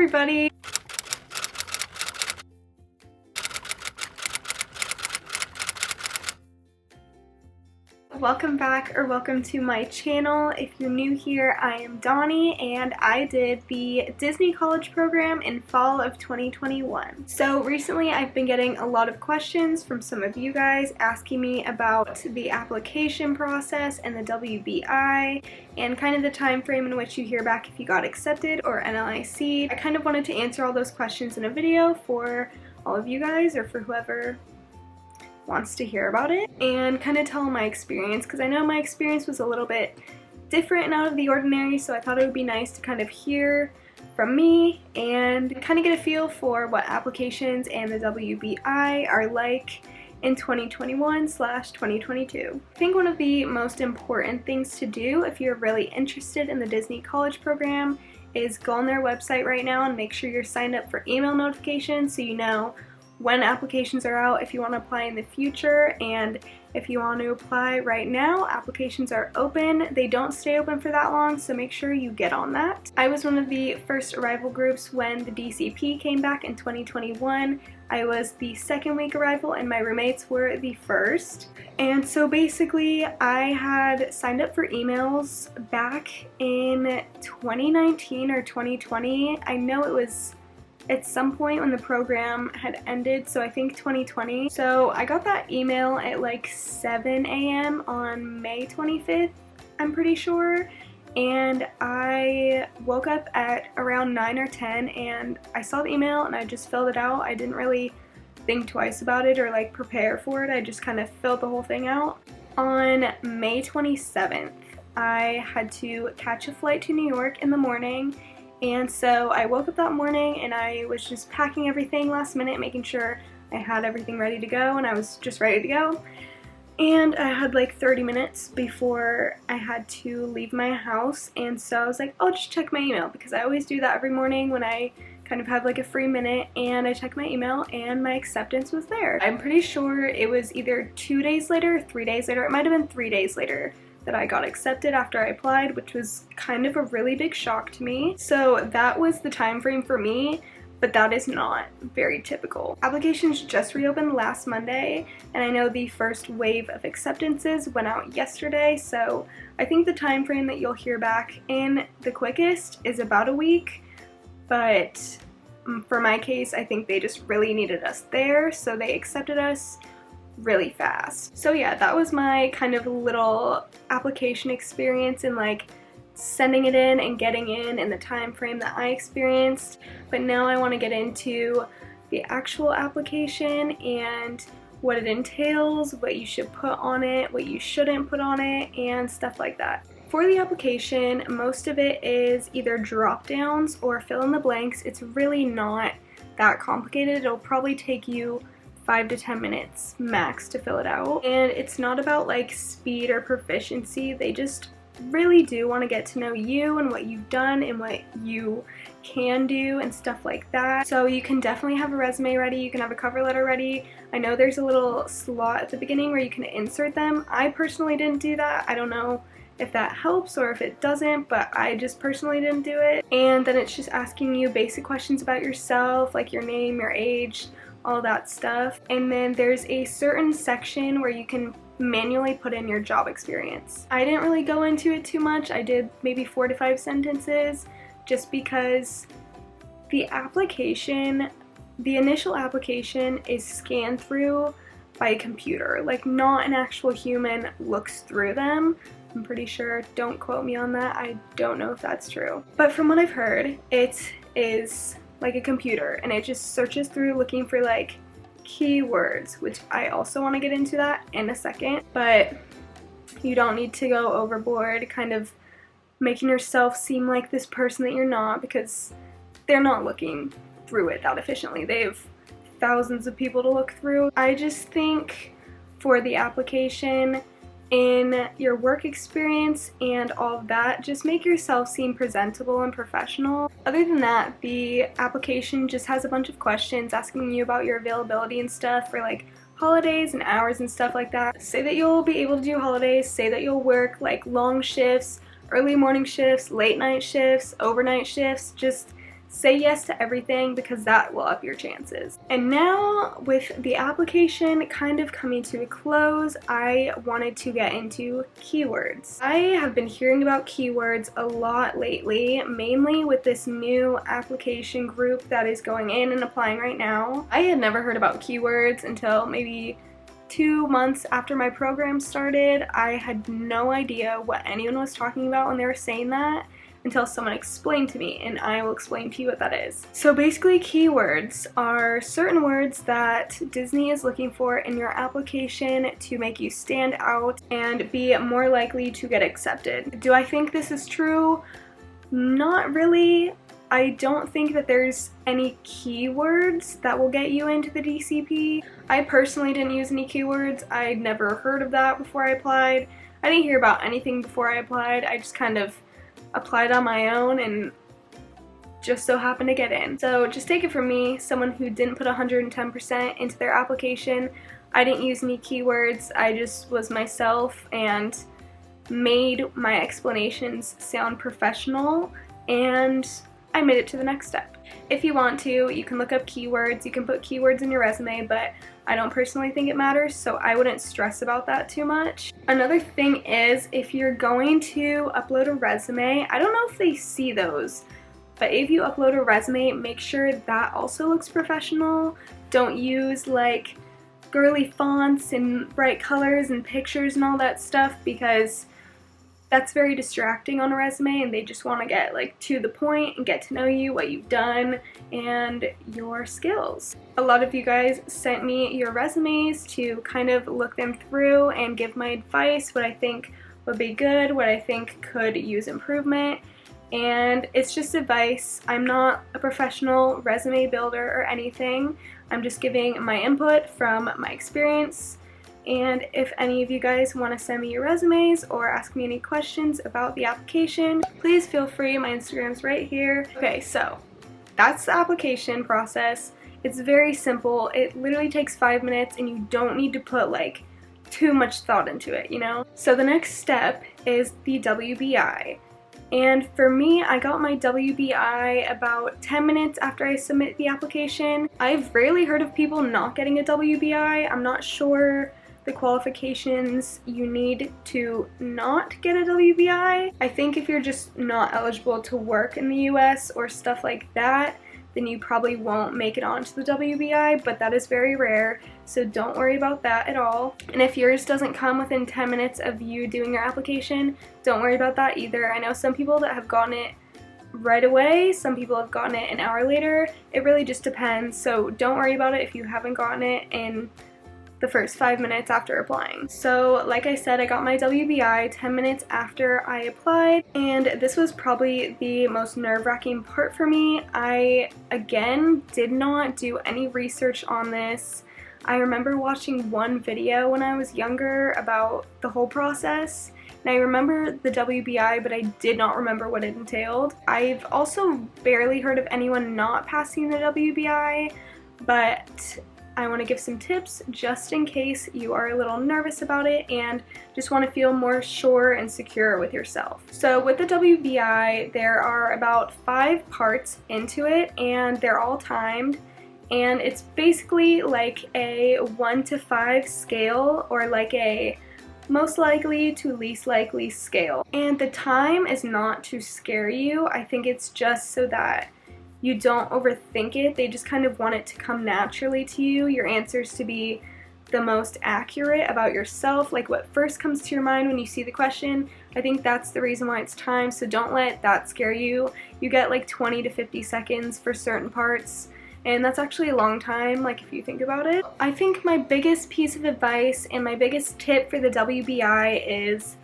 everybody! Welcome back, or welcome to my channel. If you're new here, I am Donnie and I did the Disney College program in fall of 2021. So recently I've been getting a lot of questions from some of you guys asking me about the application process and the WBI and kind of the time frame in which you hear back if you got accepted or NLIC. I kind of wanted to answer all those questions in a video for all of you guys, or for whoever wants to hear about it, and kind of tell my experience, because I know my experience was a little bit different and out of the ordinary, so I thought it would be nice to kind of hear from me and kind of get a feel for what applications and the WBI are like in 2021/2022. I think one of the most important things to do if you're really interested in the Disney College program is go on their website right now and make sure you're signed up for email notifications so you know when applications are out, if you want to apply in the future, and if you want to apply right now, applications are open. They don't stay open for that long, so make sure you get on that. I was one of the first arrival groups when the DCP came back in 2021. I was the second week arrival and my roommates were the first. And so basically I had signed up for emails back in 2019 or 2020. I know it was at some point when the program had ended, so I think 2020. So I got that email at like 7 a.m. on May 25th, I'm pretty sure, and I woke up at around 9 or 10 and I saw the email and I just filled it out. I didn't really think twice about it or like prepare for it. I just kind of filled the whole thing out. On May 27th, I had to catch a flight to New York in the morning. And so I woke up that morning and I was just packing everything last minute, making sure I had everything ready to go, and I was just ready to go. And I had like 30 minutes before I had to leave my house, and so I was like, I'll just check my email, because I always do that every morning when I kind of have like a free minute, and I checked my email and my acceptance was there. I'm pretty sure it was either 2 days later or 3 days later. It might have been 3 days later that I got accepted after I applied, which was kind of a really big shock to me. So that was the time frame for me, but that is not very typical. Applications just reopened last Monday, and I know the first wave of acceptances went out yesterday, so I think the time frame that you'll hear back in the quickest is about a week, but for my case, I think they just really needed us there, so they accepted us really fast. So yeah, that was my kind of little application experience and like sending it in and getting in and the time frame that I experienced. But now I want to get into the actual application and what it entails, what you should put on it, what you shouldn't put on it, and stuff like that. For the application, most of it is either drop downs or fill in the blanks. It's really not that complicated. It'll probably take you 5 to 10 minutes max to fill it out, and it's not about like speed or proficiency. They just really do want to get to know you and what you've done and what you can do and stuff like that. So you can definitely have a resume ready, you can have a cover letter ready. I know there's a little slot at the beginning where you can insert them. I personally didn't do that. I don't know if that helps or if it doesn't, but I just personally didn't do it. And then it's just asking you basic questions about yourself, like your name, your age, all that stuff. And then there's a certain section where you can manually put in your job experience. I didn't really go into it too much. I did maybe 4 to 5 sentences just because the application, the initial application is scanned through by a computer. Like, not an actual human looks through them. I'm pretty sure. Don't quote me on that. I don't know if that's true. But from what I've heard, it is like a computer and it just searches through looking for like keywords, which I also want to get into that in a second. But you don't need to go overboard kind of making yourself seem like this person that you're not, because they're not looking through it that efficiently. They have thousands of people to look through. I just think for the application, in your work experience and all of that, just make yourself seem presentable and professional. Other than that, the application just has a bunch of questions asking you about your availability and stuff for like holidays and hours and stuff like that. Say that you'll be able to do holidays, say that you'll work like long shifts, early morning shifts, late night shifts, overnight shifts. Just say yes to everything because that will up your chances. And now with the application kind of coming to a close, I wanted to get into keywords. I have been hearing about keywords a lot lately, mainly with this new application group that is going in and applying right now. I had never heard about keywords until maybe 2 months after my program started. I had no idea what anyone was talking about when they were saying that until someone explained to me, and I will explain to you what that is. So basically, keywords are certain words that Disney is looking for in your application to make you stand out and be more likely to get accepted. Do I think this is true? Not really. I don't think that there's any keywords that will get you into the DCP. I personally didn't use any keywords. I'd never heard of that before I applied. I didn't hear about anything before I applied. I just kind of applied on my own and just so happened to get in. So just take it from me, someone who didn't put 110% into their application. I didn't use any keywords. I just was myself and made my explanations sound professional, and I made it to the next step. If you want to, you can look up keywords. You can put keywords in your resume, but I don't personally think it matters, so I wouldn't stress about that too much. Another thing is, if you're going to upload a resume, I don't know if they see those, but if you upload a resume, make sure that also looks professional. Don't use like girly fonts and bright colors and pictures and all that stuff, because that's very distracting on a resume, and they just want to get like to the point and get to know you, what you've done, and your skills. A lot of you guys sent me your resumes to kind of look them through and give my advice, what I think would be good, what I think could use improvement, and it's just advice. I'm not a professional resume builder or anything. I'm just giving my input from my experience. And if any of you guys want to send me your resumes or ask me any questions about the application, please feel free. My Instagram's right here. Okay, so that's the application process. It's very simple. It literally takes 5 minutes, and you don't need to put like too much thought into it, you know? So the next step is the WBI. And for me, I got my WBI about 10 minutes after I submit the application. I've rarely heard of people not getting a WBI. I'm not sure the qualifications you need to not get a WBI. I think if you're just not eligible to work in the US or stuff like that, then you probably won't make it onto the WBI, but that is very rare, so don't worry about that at all. And if yours doesn't come within 10 minutes of you doing your application, don't worry about that either. I know some people that have gotten it right away, some people have gotten it an hour later. It really just depends, so don't worry about it if you haven't gotten it in the first 5 minutes after applying. So like I said, I got my WBI 10 minutes after I applied, and this was probably the most nerve-wracking part for me. I, again, did not do any research on this. I remember watching one video when I was younger about the whole process, and I remember the WBI, but I did not remember what it entailed. I've also barely heard of anyone not passing the WBI, but I want to give some tips just in case you are a little nervous about it and just want to feel more sure and secure with yourself. So with the WBI, there are about 5 parts into it, and they're all timed, and it's basically like a 1 to 5 scale, or like a most likely to least likely scale. And the time is not to scare you. I think it's just so that you don't overthink it. They just kind of want it to come naturally to you, your answers to be the most accurate about yourself, like what first comes to your mind when you see the question. I think that's the reason why it's timed, so don't let that scare you. You get like 20 to 50 seconds for certain parts, and that's actually a long time, like if you think about it. I think my biggest piece of advice and my biggest tip for the WBI is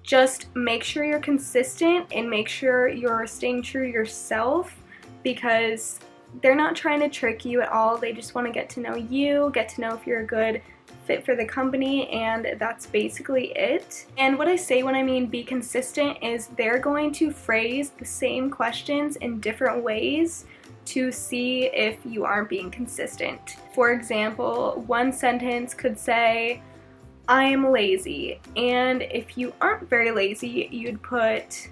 just make sure you're consistent and make sure you're staying true to yourself, because they're not trying to trick you at all. They just want to get to know you, get to know if you're a good fit for the company, and that's basically it. And what I say when I mean be consistent is they're going to phrase the same questions in different ways to see if you aren't being consistent. For example, one sentence could say, I am lazy, and if you aren't very lazy, you'd put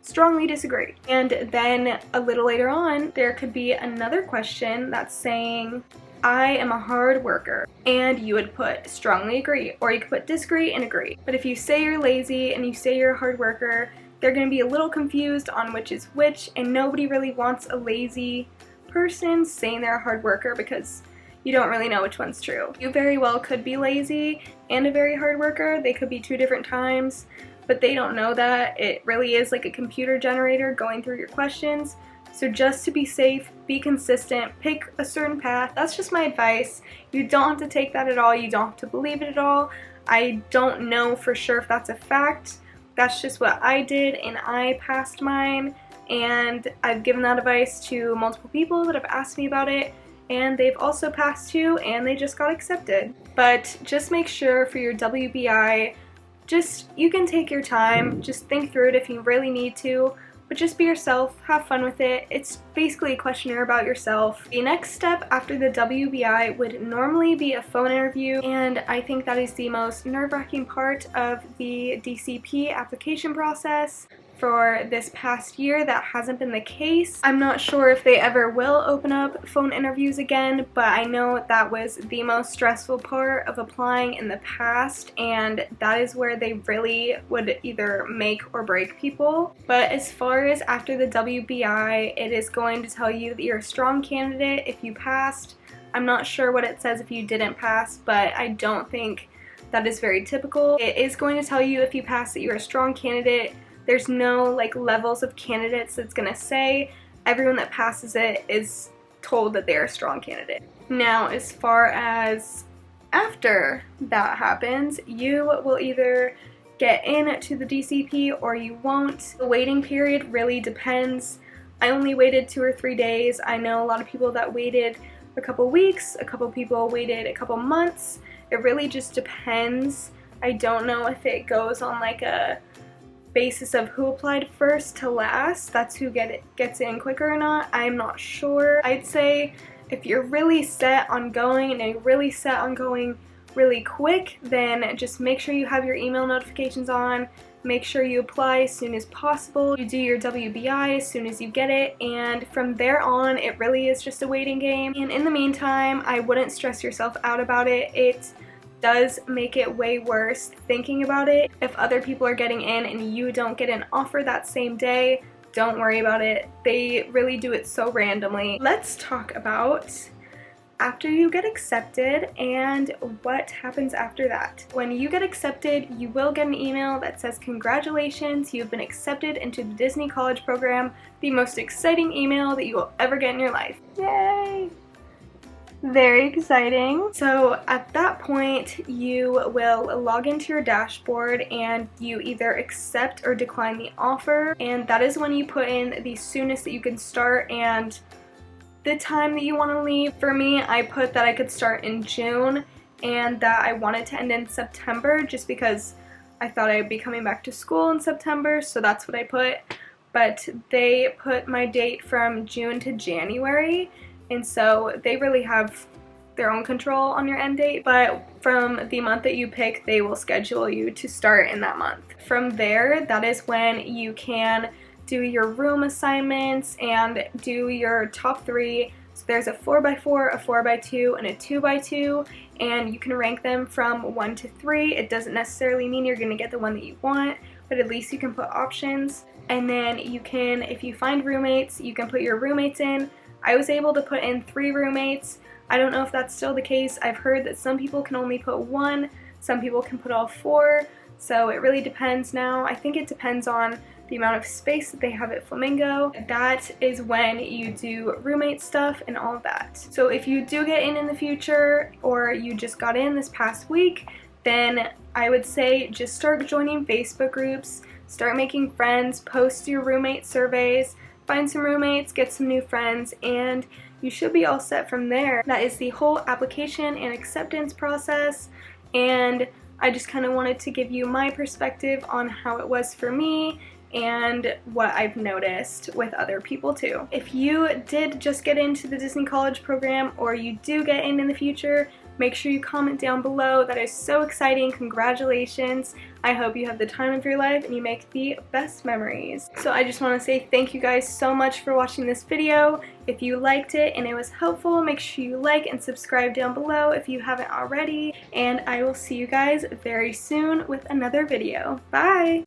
strongly disagree. And then a little later on, there could be another question that's saying, I am a hard worker, and you would put strongly agree, or you could put disagree and agree. But if you say you're lazy and you say you're a hard worker, they're going to be a little confused on which is which, and nobody really wants a lazy person saying they're a hard worker because you don't really know which one's true. You very well could be lazy and a very hard worker. They could be two different times, but they don't know that. It really is like a computer generator going through your questions. So just to be safe, be consistent, pick a certain path. That's just my advice. You don't have to take that at all. You don't have to believe it at all. I don't know for sure if that's a fact. That's just what I did, and I passed mine. And I've given that advice to multiple people that have asked me about it, and they've also passed too, and they just got accepted. But just make sure for your WBI, you can take your time, just think through it if you really need to. But just be yourself, have fun with it. It's basically a questionnaire about yourself. The next step after the WBI would normally be a phone interview, and I think that is the most nerve-wracking part of the DCP application process. For this past year, that hasn't been the case. I'm not sure if they ever will open up phone interviews again, but I know that was the most stressful part of applying in the past, and that is where they really would either make or break people. But as far as after the WBI, it is going to tell you that you're a strong candidate if you passed. I'm not sure what it says if you didn't pass, but I don't think that is very typical. It is going to tell you if you pass that you're a strong candidate. There's no like levels of candidates that's gonna say. Everyone that passes it is told that they're a strong candidate. Now, as far as after that happens, you will either get into the DCP or you won't. The waiting period really depends. I only waited 2 or 3 days. I know a lot of people that waited a couple weeks, a couple people waited a couple months. It really just depends. I don't know if it goes on like a basis of who applied first to last, that's who gets in quicker or not. I'm not sure. I'd say if you're really set on going and you're really set on going really quick, then just make sure you have your email notifications on. Make sure you apply as soon as possible. You do your WBI as soon as you get it, and from there on it really is just a waiting game. And in the meantime, I wouldn't stress yourself out about it. It does make it way worse thinking about it. If other people are getting in and you don't get an offer that same day, don't worry about it. They really do it so randomly. Let's talk about after you get accepted and what happens after that. When you get accepted, you will get an email that says, congratulations, you've been accepted into the Disney College program. The most exciting email that you will ever get in your life. Yay! Very exciting. So at that point, you will log into your dashboard and you either accept or decline the offer, and that is when you put in the soonest that you can start and the time that you want to leave. For me, I put that I could start in June and that I wanted to end in September just because I thought I'd be coming back to school in September, so that's what I put. But they put my date from June to January, and so they really have their own control on your end date, but from the month that you pick, they will schedule you to start in that month. From there, that is when you can do your room assignments and do your top 3. So there's a 4x4, a 4x2, and a 2x2, and you can rank them from 1 to 3. It doesn't necessarily mean you're gonna get the one that you want, but at least you can put options. And then you can, if you find roommates, you can put your roommates in. I was able to put in 3 roommates. I don't know if that's still the case. I've heard that some people can only put 1, some people can put all 4, so it really depends now. I think it depends on the amount of space that they have at Flamingo. That is when you do roommate stuff and all of that. So if you do get in the future, or you just got in this past week, then I would say just start joining Facebook groups, start making friends, post your roommate surveys, find some roommates, get some new friends, and you should be all set from there. That is the whole application and acceptance process, and I just kind of wanted to give you my perspective on how it was for me and what I've noticed with other people too. If you did just get into the Disney College program, or you do get in the future, make sure you comment down below. That is so exciting. Congratulations. I hope you have the time of your life and you make the best memories. So I just want to say thank you guys so much for watching this video. If you liked it and it was helpful, make sure you like and subscribe down below if you haven't already. And I will see you guys very soon with another video. Bye!